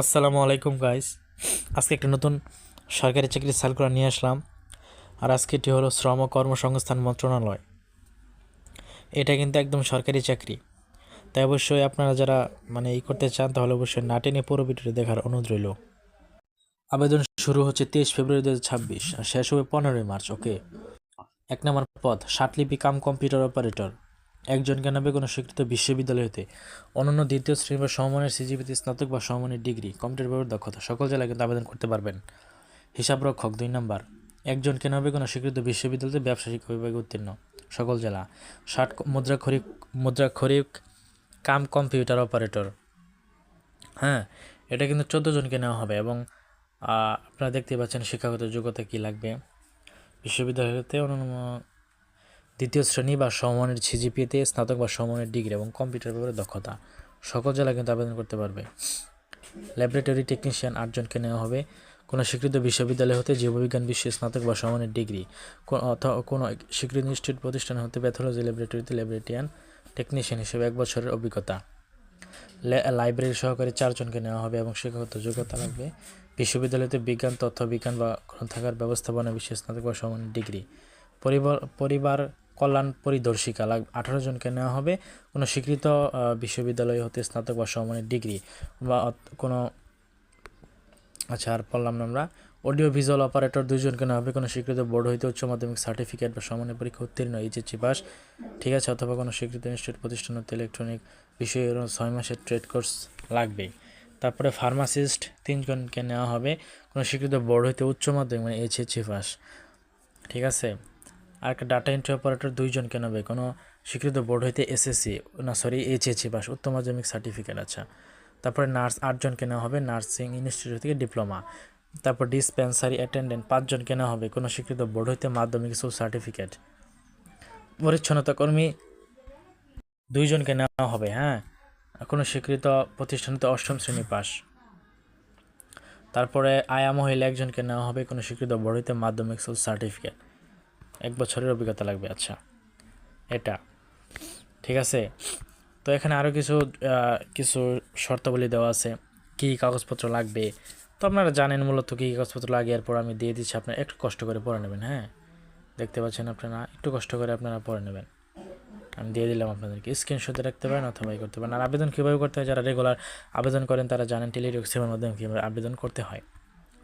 আসসালামু আলাইকুম গাইস। আজকে একটা নতুন সরকারি চাকরির সার্কুলার নিয়ে আসলাম। আর আজকে এটি হলো শ্রম ও কর্মসংস্থান মন্ত্রণালয়। এটা কিন্তু একদম সরকারি চাকরি, তাই অবশ্যই আপনারা যারা এই করতে চান তাহলে অবশ্যই না টেনে পুরো ভিডিওটি দেখার অনুরোধ রইল। আবেদন শুরু হচ্ছে 23 ফেব্রুয়ারি 2026 আর শেষ হবে 15 মার্চ। ওকে। 1 নম্বর পদ ষাটলিপি কাম কম্পিউটার অপারেটর। একজনকে নেবে কোনো স্বীকৃত বিশ্ববিদ্যালয় হতে অনন্য দ্বিতীয় শ্রেণী বা সমমানের সিজিপিতে স্নাতক বা সমমানের ডিগ্রি, কম্পিউটার ব্যবহার দক্ষতা। সকল জেলায় কিন্তু আবেদন করতে পারবেন। হিসাবরক্ষক 2 নম্বর, একজনকে নেবে কোনো স্বীকৃত বিশ্ববিদ্যালয়তে ব্যবসা শিক্ষা বিভাগে উত্তীর্ণ, সকল জেলা। 60 মুদ্রাক্ষরিক কাম কম্পিউটার অপারেটর। হ্যাঁ, এটা কিন্তু 14 জনকে নেওয়া হবে এবং আপনারা দেখতে পাচ্ছেন শিক্ষাগত যোগ্যতা কী লাগবে। বিশ্ববিদ্যালয়তে অনন্য দ্বিতীয় শ্রেণী বা সমমানের সিজিপিএতে স্নাতক বা সমমানের ডিগ্রি এবং কম্পিউটার ব্যাপারে দক্ষতা। সকল জেলা কিন্তু আবেদন করতে পারবে। ল্যাবরেটরি টেকনিশিয়ান 8 জনকে নেওয়া হবে কোনো স্বীকৃত বিশ্ববিদ্যালয় হতে জীববিজ্ঞান বিষয়ে স্নাতক বা সমমানের ডিগ্রি, অথবা কোনো স্বীকৃত ইনস্টিটিউট প্রতিষ্ঠান হতে প্যাথোলজি ল্যাবরেটরিতে ল্যাবরেটিয়ান টেকনিশিয়ান হিসেবে 1 বছরের অভিজ্ঞতা। লাইব্রেরি সহকারী 4 জনকে নেওয়া হবে এবং শিক্ষাগত যোগ্যতা লাগবে বিশ্ববিদ্যালয়তে বিজ্ঞান, তথ্য বিজ্ঞান বা গ্রন্থাগার ব্যবস্থাপনা বিষয়ে স্নাতক বা সমমানের ডিগ্রি। পরিবার কল্যাণ পরিদর্শিকা 18 জনকে নেওয়া হবে কোনো স্বীকৃত বিশ্ববিদ্যালয় হতে স্নাতক বা সমমানের ডিগ্রি বা কোনো। আচ্ছা, আর পড়লাম না আমরা। অডিও ভিজুয়াল অপারেটর 2 জনকে নেওয়া হবে কোনো স্বীকৃত বোর্ড হইতে উচ্চ মাধ্যমিক সার্টিফিকেট বা সমমানের পরীক্ষা উত্তীর্ণ, এইচএসসি পাস, ঠিক আছে, অথবা কোনো স্বীকৃত ইনস্টিটিউট প্রতিষ্ঠান হতে ইলেকট্রনিক বিষয়ে 6 মাসের ট্রেড কোর্স লাগবে। তারপরে ফার্মাসিস্ট 3 জনকে নেওয়া হবে কোনো স্বীকৃত বোর্ড হইতে উচ্চ মাধ্যমিক এইচএসসি পাস, ঠিক আছে। আর একটা ডাটা এন্ট্রি অপারেটর 2 জনকে নেবে কোনো স্বীকৃত বোর্ড হইতে এইচএসসি পাস, উচ্চ মাধ্যমিক সার্টিফিকেট। আচ্ছা, তারপরে নার্স 8 জনকে নেওয়া হবে নার্সিং ইনস্টিটিউট থেকে ডিপ্লোমা। তারপর ডিসপেন্সারি অ্যাটেন্ডেন্ট 5 জনকে নেওয়া হবে কোনো স্বীকৃত বোর্ড হইতে মাধ্যমিক স্কুল সার্টিফিকেট। পরিচ্ছন্নতা কর্মী 2 জনকে নেওয়া হবে, হ্যাঁ, কোনো স্বীকৃত প্রতিষ্ঠান হতে 8ম শ্রেণী পাস। তারপরে আয়া মহিলা 1জনকে নেওয়া হবে কোনো স্বীকৃত বোর্ড হইতে মাধ্যমিক স্কুল সার্টিফিকেট, 1 বছরের অভিজ্ঞতা লাগবে। আচ্ছা, এটা ঠিক আছে। তো এখানে আরও কিছু শর্তাবলী দেওয়া আছে, কী কাগজপত্র লাগবে। তো আপনারা জানেন মূলত কী কাগজপত্র লাগে, এরপর আমি দিয়ে দিচ্ছি, আপনারা একটু কষ্ট করে পড়ে নেবেন। হ্যাঁ, দেখতে পাচ্ছেন আপনারা, একটু কষ্ট করে আপনারা পড়ে নেবেন। আমি দিয়ে দিলাম আপনাদেরকে, স্ক্রিনশটে রাখতে পারেন অথবা করতে পারেন। আর আবেদন কীভাবে করতে হয়, যারা রেগুলার আবেদন করেন তারা জানেন টেলিটক সেবার মাধ্যমে কীভাবে আবেদন করতে হয়।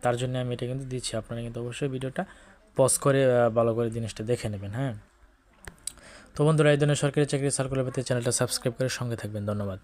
তার জন্য আমি এটা কিন্তু দিচ্ছি, আপনারা কিন্তু অবশ্যই ভিডিওটা পজ করে ভালো করে জিনিসটা দেখে নেবেন। হ্যাঁ, তো বন্ধুরা, এই ধরনের সরকারি চাকরির সার্কুলার পেতে চ্যানেলটা সাবস্ক্রাইব করে সঙ্গে থাকবেন। ধন্যবাদ।